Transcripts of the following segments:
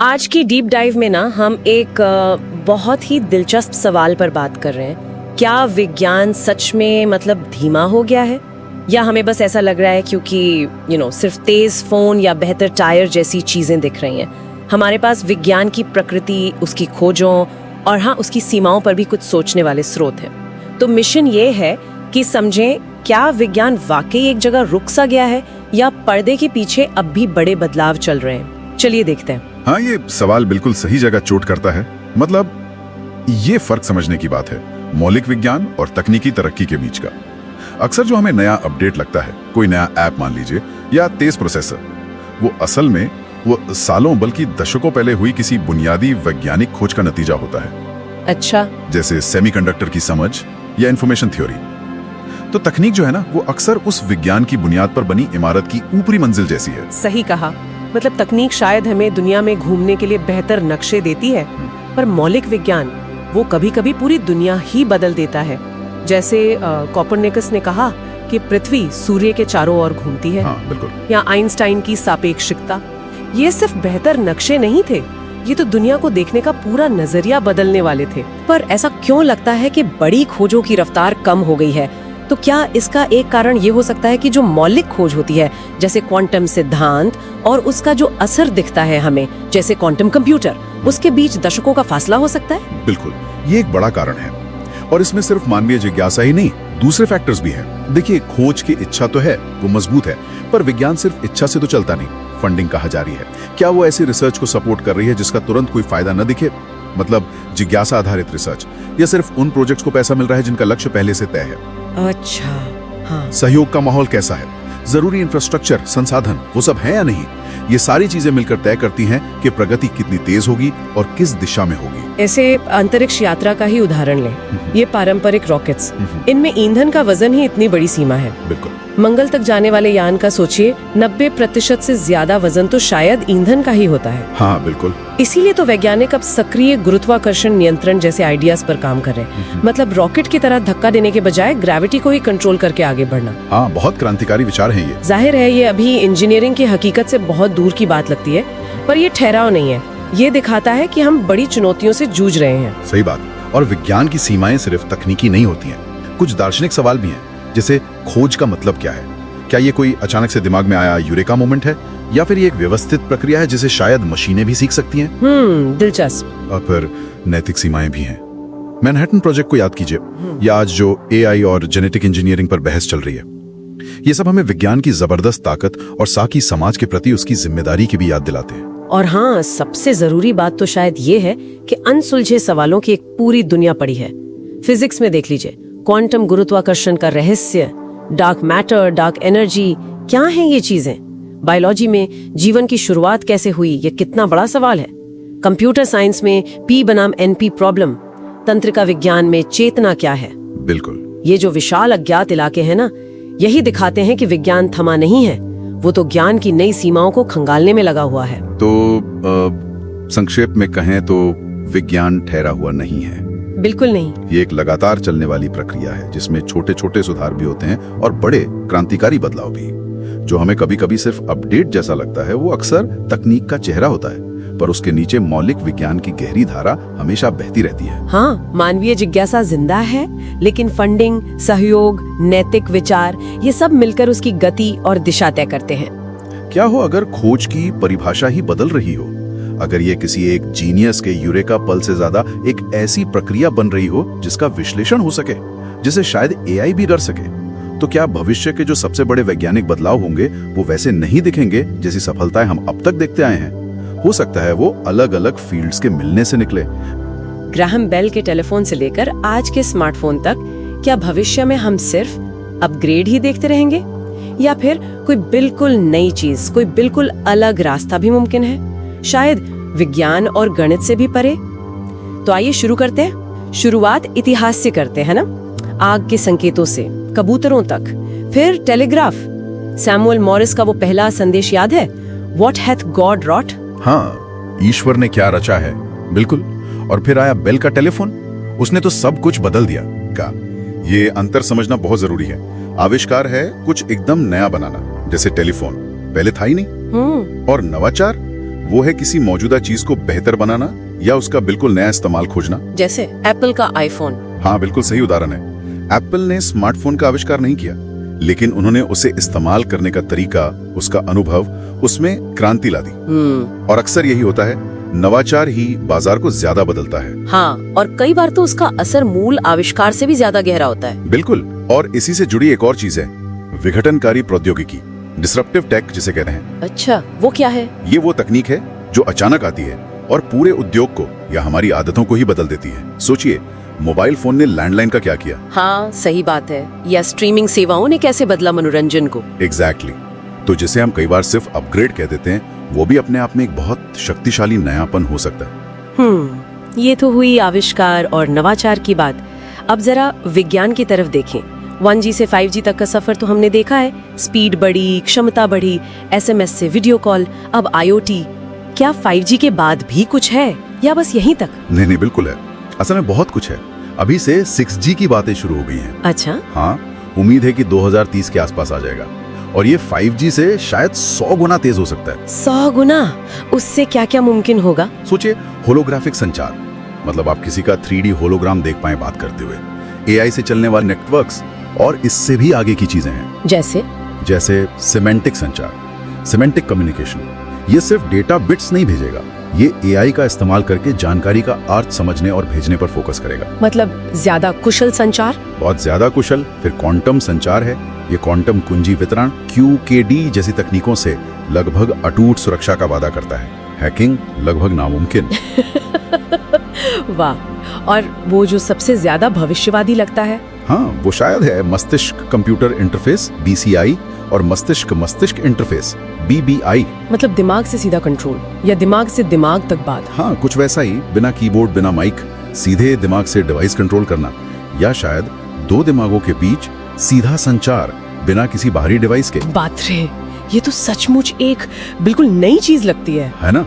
आज की deep dive में ना हम एक बहुत ही दिलचस्प सवाल पर बात कर रहे हैं। क्या विज्ञान सच में मतलब धीमा हो गया है, या हमें बस ऐसा लग रहा है क्योंकि सिर्फ तेज फोन या बेहतर टायर जैसी चीजें दिख रही हैं। हमारे पास विज्ञान की प्रकृति, उसकी खोजों और हाँ उसकी सीमाओं पर भी कुछ सोचने वाले स्रोत हैं। तो मिशन ये है कि समझें क्या विज्ञान वाकई एक जगह रुक सा गया है या पर्दे के पीछे अब भी बड़े बदलाव चल रहे हैं। चलिए देखते हैं। हाँ, ये सवाल बिल्कुल सही जगह चोट करता है। मतलब ये फर्क समझने की बात है मौलिक विज्ञान और तकनीकी तरक्की के बीच का। अक्सर जो हमें नया अपडेट लगता है, कोई नया ऐप मान लीजिए या तेज प्रोसेसर, वो असल में वो सालों बल्कि दशकों पहले हुई किसी बुनियादी वैज्ञानिक खोज का नतीजा होता है। अच्छा, जैसे सेमीकंडक्टर की समझ या इंफॉर्मेशन थ्योरी। तो तकनीक जो है ना, वो अक्सर उस विज्ञान की बुनियाद पर बनी इमारत की ऊपरी मंजिल जैसी है। सही कहा। मतलब तकनीक शायद हमें दुनिया में घूमने के लिए बेहतर नक्शे देती है, पर मौलिक विज्ञान वो कभी-कभी पूरी दुनिया ही बदल देता है। जैसे कोपरनिकस ने कहा कि पृथ्वी सूर्य के चारों ओर घूमती है। हाँ, बिल्कुल। या आइंस्टाइन की सापेक्षिकता। ये सिर्फ बेहतर नक्शे नहीं थे, ये तो दुनिया को देखने का पूरा नजरिया बदलने वाले थे। पर ऐसा क्यों लगता है कि बड़ी खोजों की रफ्तार कम हो गई है? तो क्या इसका एक कारण ये हो सकता है कि जो मौलिक खोज होती है, जैसे क्वांटम सिद्धांत, और उसका जो असर दिखता है हमें, जैसे क्वांटम कंप्यूटर, उसके बीच दशकों का फासला हो सकता है? बिल्कुल, ये एक बड़ा कारण है। और इसमें सिर्फ मानवीय जिज्ञासा ही नहीं, दूसरे फैक्टर्स भी हैं। देखिए, खोज की इच्छा तो है, वो मजबूत है, पर विज्ञान सिर्फ इच्छा से तो चलता नहीं। फंडिंग कहाँ जा रही है? क्या वो ऐसी रिसर्च को सपोर्ट कर रही है जिसका तुरंत कोई फायदा न दिखे, मतलब जिज्ञासा आधारित रिसर्च, या सिर्फ उन प्रोजेक्ट्स को पैसा मिल रहा है जिनका लक्ष्य पहले से तय है? अच्छा, हाँ। सहयोग का माहौल कैसा है? जरूरी इंफ्रास्ट्रक्चर, संसाधन, वो सब है या नहीं? ये सारी चीजें मिलकर तय करती हैं कि प्रगति कितनी तेज होगी और किस दिशा में होगी। ऐसे अंतरिक्ष यात्रा का ही उदाहरण लें, ये पारंपरिक रॉकेट्स, इनमें ईंधन का वजन ही इतनी बड़ी सीमा है। बिल्कुल। मंगल तक जाने वाले यान का सोचिए, 90% से ज्यादा वजन तो शायद ईंधन का ही होता है। हाँ, बिल्कुल। इसीलिए तो वैज्ञानिक अब सक्रिय गुरुत्वाकर्षण नियंत्रण जैसे आइडियाज पर काम कर रहे हैं। मतलब रॉकेट की तरह धक्का देने के बजाय ग्रेविटी को ही कंट्रोल करके आगे बढ़ना। हाँ, बहुत क्रांतिकारी विचार है ये। जाहिर है ये अभी इंजीनियरिंग की हकीकत से बहुत दूर की बात लगती है, पर ये ठहराव नहीं है। ये दिखाता है कि हम बड़ी चुनौतियों से जूझ रहे हैं। सही बात। और विज्ञान की सीमाएं सिर्फ तकनीकी नहीं होती हैं, कुछ दार्शनिक सवाल भी हैं, जैसे खोज का मतलब क्या है? क्या ये कोई अचानक से दिमाग में आया यूरेका मोमेंट है, या फिर ये एक व्यवस्थित प्रक्रिया है जिसे शायद मशीनें भी सीख सकती हैं? दिलचस्प। और फिर नैतिक सीमाएं भी हैं। मैनहट्टन प्रोजेक्ट को याद कीजिए, या आज जो एआई और जेनेटिक इंजीनियरिंग पर बहस चल रही है। ये सब हमें विज्ञान की जबरदस्त ताकत और साथ ही समाज के प्रति उसकी जिम्मेदारी की भी याद दिलाते हैं। और हाँ, सबसे जरूरी बात तो शायद ये है कि अनसुलझे सवालों की एक पूरी दुनिया पड़ी है। फिजिक्स में देख लीजिए, क्वांटम गुरुत्वाकर्षण का रहस्य, डार्क मैटर, डार्क एनर्जी, क्या हैं ये चीजें? बायोलॉजी में जीवन की शुरुआत कैसे हुई, ये कितना बड़ा सवाल है। कंप्यूटर साइंस में P बनाम NP प्रॉब्लम, तंत्रिका विज्ञान में चेतना क्या है? बिल्कुल। ये जो विशाल अज्ञात इलाके हैं ना, यही दिखाते हैं कि विज्ञान थमा नहीं है, वो तो ज्ञान की नई सीमाओं को खंगालने में लगा हुआ है। तो संक्षेप में कहें तो विज्ञान ठहरा हुआ नहीं है। बिल्कुल नहीं। ये एक लगातार चलने वाली प्रक्रिया है जिसमें छोटे छोटे सुधार भी होते हैं और बड़े क्रांतिकारी बदलाव भी। जो हमें कभी कभी सिर्फ अपडेट जैसा लगता है, वो अक्सर तकनीक का चेहरा होता है, पर उसके नीचे मौलिक विज्ञान की गहरी धारा हमेशा बहती रहती है। हाँ, मानवीय जिज्ञासा जिंदा है, लेकिन फंडिंग, सहयोग, नैतिक विचार, ये सब मिलकर उसकी गति और दिशा तय करते हैं। क्या हो अगर खोज की परिभाषा ही बदल रही हो? अगर ये किसी एक जीनियस के यूरेका पल से ज्यादा एक ऐसी प्रक्रिया बन रही हो जिसका विश्लेषण हो सके, जिसे शायद एआई भी कर सके, तो क्या भविष्य के जो सबसे बड़े वैज्ञानिक बदलाव होंगे वो वैसे नहीं दिखेंगे जैसी सफलताएं हम अब तक देखते आए हैं? हो सकता है वो अलग अलग फील्ड्स के मिलने से निकले। ग्राहम बेल के टेलीफोन से लेकर आज के स्मार्टफोन तक, क्या भविष्य में हम सिर्फ अपग्रेड ही देखते रहेंगे, या फिर कोई बिल्कुल नई चीज, कोई बिल्कुल अलग रास्ता भी मुमकिन है, शायद विज्ञान और गणित से भी परे? तो आइए शुरू करते हैं। शुरुआत इतिहास से करते हैं ना, आग के संकेतों से कबूतरों तक, फिर टेलीग्राफ, सैमुअल मॉरिस का वो पहला संदेश याद है, व्हाट हैथ गॉड रॉट? हाँ, ईश्वर ने क्या रचा है, बिल्कुल। और फिर आया बेल का टेलीफोन, उसने तो सब कुछ बदल दिया। का ये अंतर समझना बहुत जरूरी है। आविष्कार है कुछ एकदम नया बनाना, जैसे टेलीफोन, पहले था ही नहीं। और नवाचार वो है किसी मौजूदा चीज को बेहतर बनाना या उसका बिल्कुल नया इस्तेमाल खोजना। जैसे एप्पल का आईफोन। हाँ, बिल्कुल सही उदाहरण है। एप्पल ने स्मार्टफोन का आविष्कार नहीं किया, लेकिन उन्होंने उसे इस्तेमाल करने का तरीका, उसका अनुभव, उसमें क्रांति ला दी। और अक्सर यही होता है, नवाचार ही बाजार को ज्यादा बदलता है। हाँ, और कई बार तो उसका असर मूल आविष्कार से भी ज्यादा गहरा होता है। बिल्कुल, और इसी से जुड़ी एक और चीज है, विघटनकारी प्रौद्योगिकी, डिसरप्टिव टेक जिसे कहते हैं। अच्छा, वो क्या है? ये वो तकनीक है जो अचानक आती है और पूरे उद्योग को या हमारी आदतों को ही बदल देती है। सोचिए, मोबाइल फोन ने लैंडलाइन का क्या किया। हाँ, सही बात है। या स्ट्रीमिंग सेवाओं ने कैसे बदला मनोरंजन को। एग्जैक्टली। तो जिसे हम कई बार सिर्फ अपग्रेड कह देते हैं, वो भी अपने आप में एक बहुत शक्तिशाली नयापन हो सकता है। ये तो हुई आविष्कार और नवाचार की बात। अब जरा विज्ञान की तरफ देखें। 1G से 5G तक का सफर तो हमने देखा है। स्पीड बढ़ी, क्षमता बढ़ी, SMS से वीडियो कॉल, अब IoT। क्या 5G के बाद भी कुछ है या बस यहीं तक? नहीं, बिल्कुल है। असल में बहुत कुछ है। अभी से 6G की बातें शुरू हो गई हैं। अच्छा। हाँ, उम्मीद है कि 2030 के आसपास आ जाएगा और ये 5G से शायद 100 गुना तेज हो सकता है। 100 गुना? उससे क्या क्या मुमकिन होगा? सोचिए, होलोग्राफिक संचार, मतलब आप किसी का 3D होलोग्राम देख पाए बात करते हुए। AI से चलने वाले नेटवर्क्स और इससे भी आगे की चीजें हैं। जैसे सिमेंटिक संचार, सिमेंटिक कम्युनिकेशन। ये सिर्फ डेटा बिट्स नहीं भेजेगा, ये AI का इस्तेमाल करके जानकारी का अर्थ समझने और भेजने पर फोकस करेगा। मतलब ज्यादा कुशल संचार? बहुत ज्यादा कुशल। फिर क्वांटम संचार है। ये क्वांटम कुंजी वितरण QKD जैसी तकनीकों से लगभग अटूट सुरक्षा का वादा करता है। हैकिंग लगभग नामुमकिन। वाह। और वो जो सबसे ज्यादा भविष्यवादी लगता है? हाँ, वो शायद है मस्तिष्क कंप्यूटर इंटरफेस BCI और मस्तिष्क मस्तिष्क इंटरफेस BBI। मतलब दिमाग से सीधा कंट्रोल या दिमाग से दिमाग तक बात? हाँ, कुछ वैसा ही। बिना कीबोर्ड, बिना माइक, सीधे दिमाग से डिवाइस कंट्रोल करना। या शायद दो दिमागों के बीच सीधा संचार बिना किसी बाहरी डिवाइस के। बात रे, ये तो सचमुच एक बिल्कुल नई चीज लगती है ना?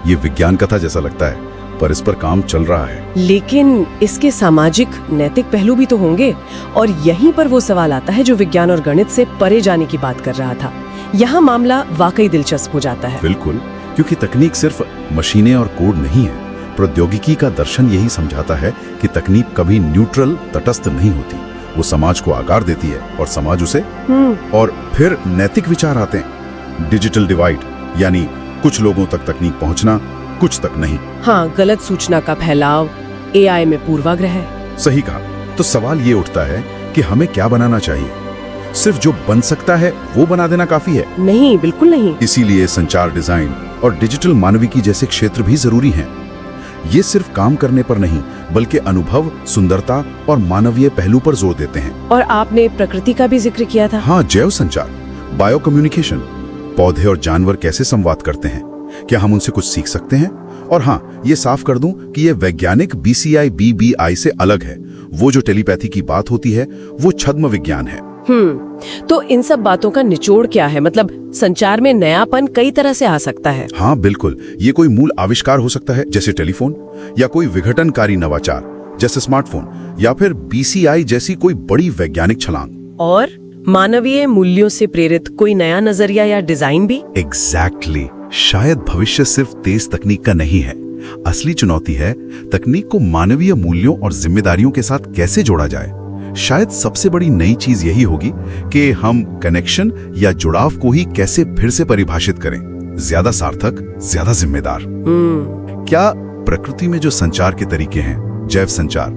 ये विज्ञान कथा जैसा लगता है, पर इस पर काम चल रहा है। लेकिन इसके सामाजिक नैतिक पहलू भी तो होंगे, और यहीं पर वो सवाल आता है जो विज्ञान और गणित से परे जाने की बात कर रहा था। यहाँ मामला वाकई दिलचस्प हो जाता है। बिल्कुल, क्योंकि तकनीक सिर्फ मशीनें और कोड नहीं है। प्रौद्योगिकी का दर्शन यही समझाता है कि तकनीक कभी न्यूट्रल, तटस्थ नहीं होती। वो समाज को आकार देती है और समाज उसे। और फिर नैतिक विचार आते हैं। डिजिटल डिवाइड, यानी कुछ लोगों तक तकनीक पहुंचना, कुछ तक नहीं। हाँ, गलत सूचना का फैलाव, AI में पूर्वाग्रह। सही कहा। तो सवाल ये उठता है कि हमें क्या बनाना चाहिए? सिर्फ जो बन सकता है वो बना देना काफी है? नहीं, बिल्कुल नहीं। इसीलिए संचार डिजाइन और डिजिटल मानविकी जैसे क्षेत्र भी जरूरी हैं। ये सिर्फ काम करने पर नहीं, बल्कि अनुभव, सुंदरता और मानवीय पहलू पर जोर देते हैं। और आपने प्रकृति का भी जिक्र किया था। हाँ, जैव संचार, बायो कम्युनिकेशन। पौधे और जानवर कैसे संवाद करते हैं, क्या हम उनसे कुछ सीख सकते हैं? और हाँ, ये साफ कर दूं कि ये वैज्ञानिक BCI BBI से अलग है। वो जो टेलीपैथी की बात होती है, वो छद्म विज्ञान है। तो इन सब बातों का निचोड़ क्या है? मतलब संचार में नयापन कई तरह से आ सकता है। हाँ, बिल्कुल। ये कोई मूल आविष्कार हो सकता है, जैसे टेलीफोन, या कोई विघटनकारी नवाचार जैसे स्मार्टफोन, या फिर BCI जैसी कोई बड़ी वैज्ञानिक छलांग। और मानवीय मूल्यों से प्रेरित कोई नया नजरिया या डिजाइन भी। एग्जैक्टली। शायद भविष्य सिर्फ तेज तकनीक का नहीं है। असली चुनौती है तकनीक को मानवीय मूल्यों और जिम्मेदारियों के साथ कैसे जोड़ा जाए। शायद सबसे बड़ी नई चीज यही होगी कि हम कनेक्शन या जुड़ाव को ही कैसे फिर से परिभाषित करें, ज्यादा सार्थक, ज्यादा जिम्मेदार। क्या प्रकृति में जो संचार के तरीके हैं, जैव संचार,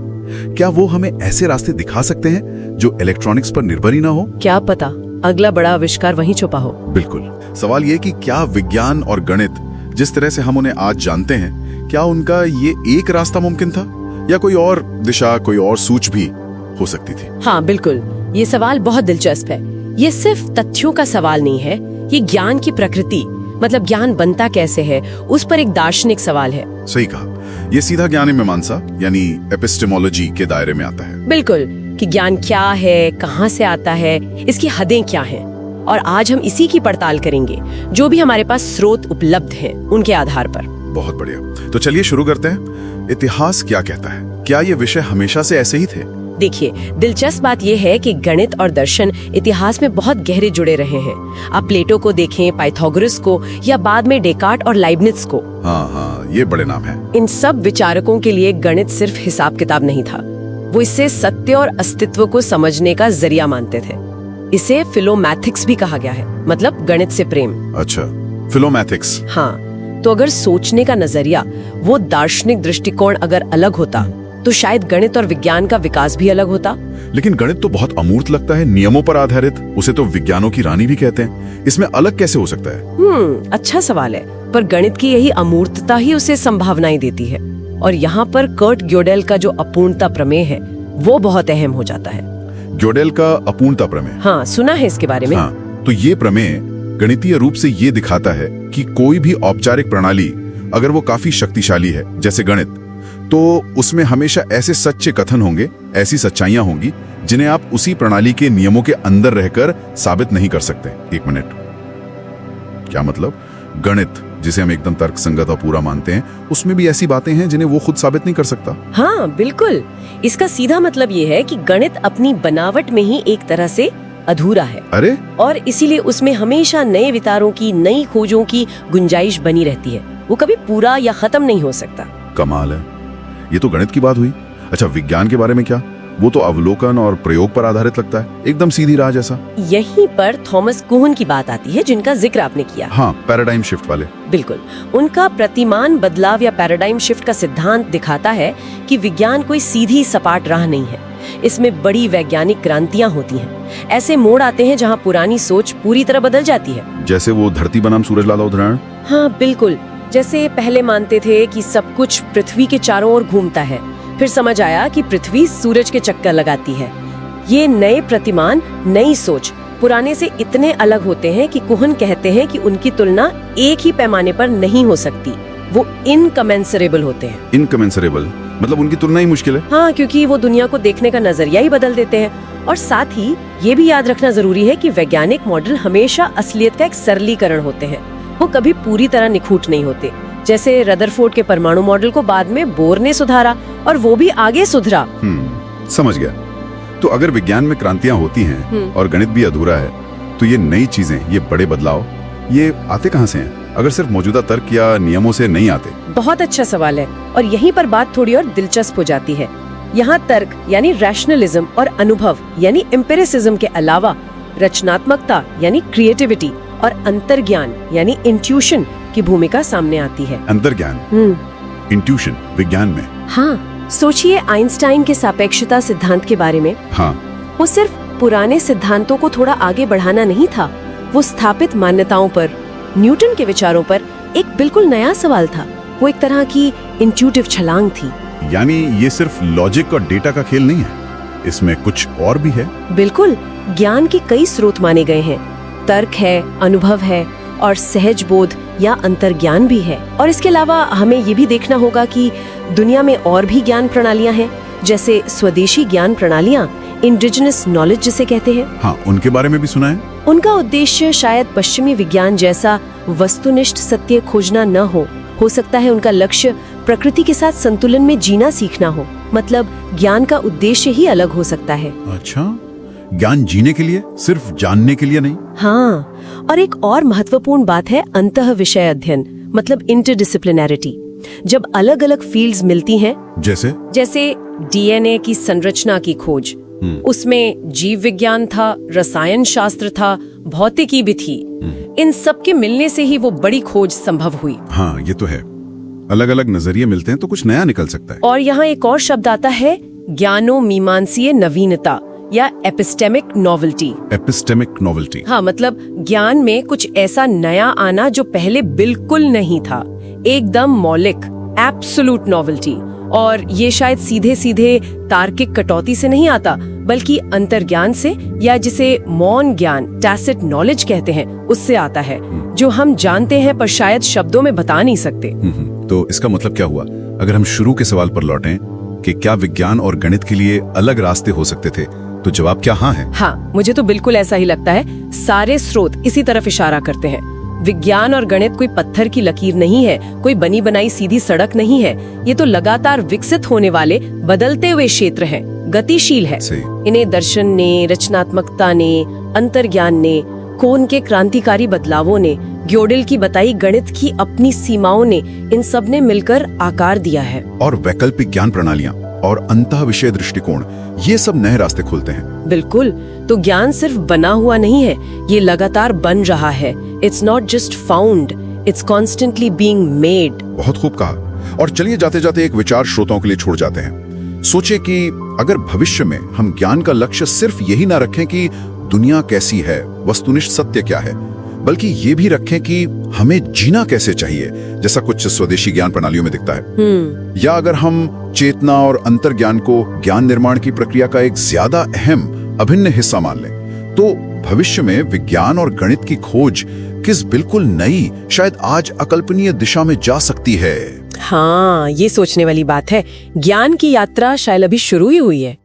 क्या वो हमें ऐसे रास्ते दिखा सकते हैं जो इलेक्ट्रॉनिक्स पर निर्भर ही ना हो? क्या पता अगला बड़ा आविष्कार वहीं छुपा हो। बिल्कुल। सवाल ये कि क्या विज्ञान और गणित जिस तरह से हम उन्हें आज जानते हैं, क्या उनका ये एक रास्ता मुमकिन था, या कोई और दिशा, कोई और सूझ भी हो सकती थी? हाँ, बिल्कुल। ये सवाल बहुत दिलचस्प है। ये सिर्फ तथ्यों का सवाल नहीं है, ये ज्ञान की प्रकृति, मतलब ज्ञान बनता कैसे है, उस पर एक दार्शनिक सवाल है। सही कहा। ये सीधा ज्ञान मीमांसा यानी एपिस्टेमोलॉजी के दायरे में आता है। बिल्कुल, कि ज्ञान क्या है, कहाँ से आता है, इसकी हदें क्या हैं। और आज हम इसी की पड़ताल करेंगे, जो भी हमारे पास स्रोत उपलब्ध हैं उनके आधार पर। बहुत बढ़िया। तो चलिए शुरू करते हैं। इतिहास क्या कहता है? क्या ये विषय हमेशा से ऐसे ही थे, देखिए, दिलचस्प बात यह है कि गणित और दर्शन इतिहास में बहुत गहरे जुड़े रहे हैं। आप प्लेटो को देखें, पाइथागोरस को, या बाद में डेकार्ट और लाइबनिट्ज को। हाँ, ये बड़े नाम हैं। इन सब विचारकों के लिए गणित सिर्फ हिसाब किताब नहीं था, वो इसे सत्य और अस्तित्व को समझने का जरिया मानते थे। इसे फिलोमैथिक्स भी कहा गया है, मतलब गणित से प्रेम। अच्छा, फिलोमैथिक्स। हाँ, तो अगर सोचने का नजरिया, वो दार्शनिक दृष्टिकोण अगर अलग होता तो शायद गणित और विज्ञान का विकास भी अलग होता। लेकिन गणित तो बहुत अमूर्त लगता है, नियमों पर आधारित। उसे तो विज्ञानों की रानी भी कहते हैं। इसमें अलग कैसे हो सकता है? अच्छा सवाल है। पर गणित की यही अमूर्तता ही उसे संभावनाएं देती है। और यहाँ पर कर्ट ग्योडेल का जो अपूर्णता प्रमेय है, वो बहुत अहम हो जाता है। ग्योडेल का अपूर्णता प्रमेय? हाँ, सुना है इसके बारे में। हाँ, तो ये प्रमेय गणितीय रूप से ये दिखाता है कि कोई भी औपचारिक प्रणाली अगर वो काफी शक्तिशाली है, जैसे गणित, तो उसमें हमेशा ऐसे सच्चे कथन होंगे, ऐसी सच्चाइयां होंगी जिन्हें आप उसी प्रणाली के नियमों के अंदर रहकर साबित नहीं कर सकते। एक मिनट, क्या मतलब? गणित जिसे हम एकदम तर्कसंगत और पूरा मानते हैं, उसमें भी ऐसी बातें हैं जिन्हें वो खुद साबित नहीं कर सकता। हाँ बिल्कुल, इसका सीधा मतलब ये है कि गणित अपनी बनावट में ही एक तरह से अधूरा है। अरे, और इसीलिए उसमें हमेशा नए विचारों की, नई खोजों की गुंजाइश बनी रहती है। वो कभी पूरा या खत्म नहीं हो सकता। कमाल है। ये तो गणित की बात हुई। अच्छा, विज्ञान के बारे में क्या? वो तो अवलोकन और प्रयोग पर आधारित लगता है, एकदम सीधी राह जैसा। यहीं पर थॉमस कुहन की बात आती है, जिनका जिक्र आपने किया। हाँ, पैराडाइम शिफ्ट वाले। बिल्कुल, उनका प्रतिमान बदलाव या पैराडाइम शिफ्ट का सिद्धांत दिखाता है कि विज्ञान कोई सीधी सपाट राह नहीं है। इसमें बड़ी वैज्ञानिक क्रांतियां होती हैं। ऐसे मोड़ आते हैं जहां पुरानी सोच पूरी तरह बदल जाती है। जैसे वो धरती बनाम सूरज वाला उदाहरण। हाँ बिल्कुल, जैसे पहले मानते थे कि सब कुछ पृथ्वी के चारों ओर घूमता है, फिर समझ आया कि पृथ्वी सूरज के चक्कर लगाती है। ये नए प्रतिमान, नई सोच पुराने से इतने अलग होते हैं कि कुहन कहते हैं कि उनकी तुलना एक ही पैमाने पर नहीं हो सकती। वो इनकमेंसरेबल होते हैं। इनकमेंसरेबल मतलब उनकी तुलना ही मुश्किल है। हाँ, क्योंकि वो दुनिया को देखने का नजरिया ही बदल देते हैं। और साथ ही ये भी याद रखना जरूरी है कि वैज्ञानिक मॉडल हमेशा असलियत का एक सरलीकरण होते हैं। वो कभी पूरी तरह निखूट नहीं होते। जैसे रदरफोर्ड के परमाणु मॉडल को बाद में बोर ने सुधारा, और वो भी आगे सुधरा। समझ गया। तो अगर विज्ञान में क्रांतियां होती हैं और गणित भी अधूरा है, तो ये नई चीजें, ये बड़े बदलाव, ये आते कहाँ से हैं, अगर सिर्फ मौजूदा तर्क या नियमों से नहीं आते? बहुत अच्छा सवाल है, और यहीं पर बात थोड़ी और दिलचस्प हो जाती है। यहाँ तर्क यानी रैशनलिज्म और अनुभव यानी एम्पिरिसिज्म के अलावा रचनात्मकता यानी क्रिएटिविटी और अंतर्ज्ञान यानी इंट्यूशन की भूमिका सामने आती है। अंतर्ज्ञान, इंट्यूशन विज्ञान में? हाँ, सोचिए आइंस्टाइन के सापेक्षता सिद्धांत के बारे में। हाँ, वो सिर्फ पुराने सिद्धांतों को थोड़ा आगे बढ़ाना नहीं था, वो स्थापित मान्यताओं पर, न्यूटन के विचारों पर एक बिल्कुल नया सवाल था। वो एक तरह की इंट्यूटिव छलांग थी। यानी ये सिर्फ लॉजिक और डेटा का खेल नहीं है, इसमें कुछ और भी है। बिल्कुल, ज्ञान के कई स्रोत माने गए हैं। तर्क है, अनुभव है, और सहज बोध या अंतर्ज्ञान भी है। और इसके अलावा हमें ये भी देखना होगा कि दुनिया में और भी ज्ञान प्रणालियां हैं, जैसे स्वदेशी ज्ञान प्रणालियां, इंडिजिनस नॉलेज जिसे कहते हैं। हाँ, उनके बारे में भी सुना है। उनका उद्देश्य शायद पश्चिमी विज्ञान जैसा वस्तुनिष्ठ सत्य खोजना न हो सकता है उनका लक्ष्य प्रकृति के साथ संतुलन में जीना सीखना हो। मतलब ज्ञान का उद्देश्य ही अलग हो सकता है। अच्छा, ज्ञान जीने के लिए, सिर्फ जानने के लिए नहीं। हाँ, और एक और महत्वपूर्ण बात है अंतः विषय अध्ययन, मतलब इंटरडिसिप्लिनैरिटी। जब अलग अलग फील्ड्स मिलती हैं, जैसे डीएनए की संरचना की खोज, उसमें जीव विज्ञान था, रसायन शास्त्र था, भौतिकी भी थी। इन सब के मिलने से ही वो बड़ी खोज संभव हुई। हाँ, ये तो है। अलग अलग नजरिए मिलते हैं तो कुछ नया निकल सकता है। और यहाँ एक और शब्द आता है, ज्ञानोमीमांसीय नवीनता या एपिस्टेमिक नॉवेल्टी। एपिस्टेमिक नॉवेल्टी, हाँ, मतलब ज्ञान में कुछ ऐसा नया आना जो पहले बिल्कुल नहीं था, एकदम मौलिक, एब्सोल्यूट नॉवेल्टी। और ये शायद सीधे सीधे तार्किक कटौती से नहीं आता, बल्कि अंतर्ज्ञान से, या जिसे मौन ज्ञान, टैसिट नॉलेज कहते हैं, उससे आता है, जो हम जानते हैं पर शायद शब्दों में बता नहीं सकते। तो इसका मतलब क्या हुआ? अगर हम शुरू के सवाल पर लौटें कि क्या विज्ञान और गणित के लिए अलग रास्ते हो सकते थे, तो जवाब क्या हाँ है? हाँ, मुझे तो बिल्कुल ऐसा ही लगता है। सारे स्रोत इसी तरफ इशारा करते हैं। विज्ञान और गणित कोई पत्थर की लकीर नहीं है, कोई बनी बनाई सीधी सड़क नहीं है। ये तो लगातार विकसित होने वाले बदलते हुए क्षेत्र हैं। गतिशील है। सही। इन्हें दर्शन ने, रचनात्मकता ने, अंतर्ज्ञान ने, कोन के क्रांतिकारी बदलावों ने, ग्योडेल की बताई गणित की अपनी सीमाओं ने, इन सब ने मिलकर आकार दिया है। और वैकल्पिक ज्ञान प्रणालियां और अंतः विषय दृष्टिकोण, ये सब नए रास्ते खोलते हैं। बिल्कुल। तो ज्ञान सिर्फ बना हुआ नहीं है, ये लगातार बन रहा है। It's not just found, it's constantly being made. बहुत खूब कहा। और चलिए जाते जाते एक विचार श्रोताओं के लिए छोड़ जाते हैं। सोचे कि अगर भविष्य में हम ज्ञान का लक्ष्य सिर्फ यही ना रखें कि दुनिया कैसी है, वस्तुनिष्ठ सत्य क्या है, बल्कि ये भी रखें कि हमें जीना कैसे चाहिए, जैसा कुछ स्वदेशी ज्ञान प्रणालियों में दिखता है। या अगर हम चेतना और अंतर्ज्ञान को ज्ञान निर्माण की प्रक्रिया का एक ज्यादा अहम अभिन्न हिस्सा मान लें, तो भविष्य में विज्ञान और गणित की खोज किस बिल्कुल नई, शायद आज अकल्पनीय दिशा में जा सकती है। हाँ, ये सोचने वाली बात है। ज्ञान की यात्रा शायद अभी शुरू ही हुई है।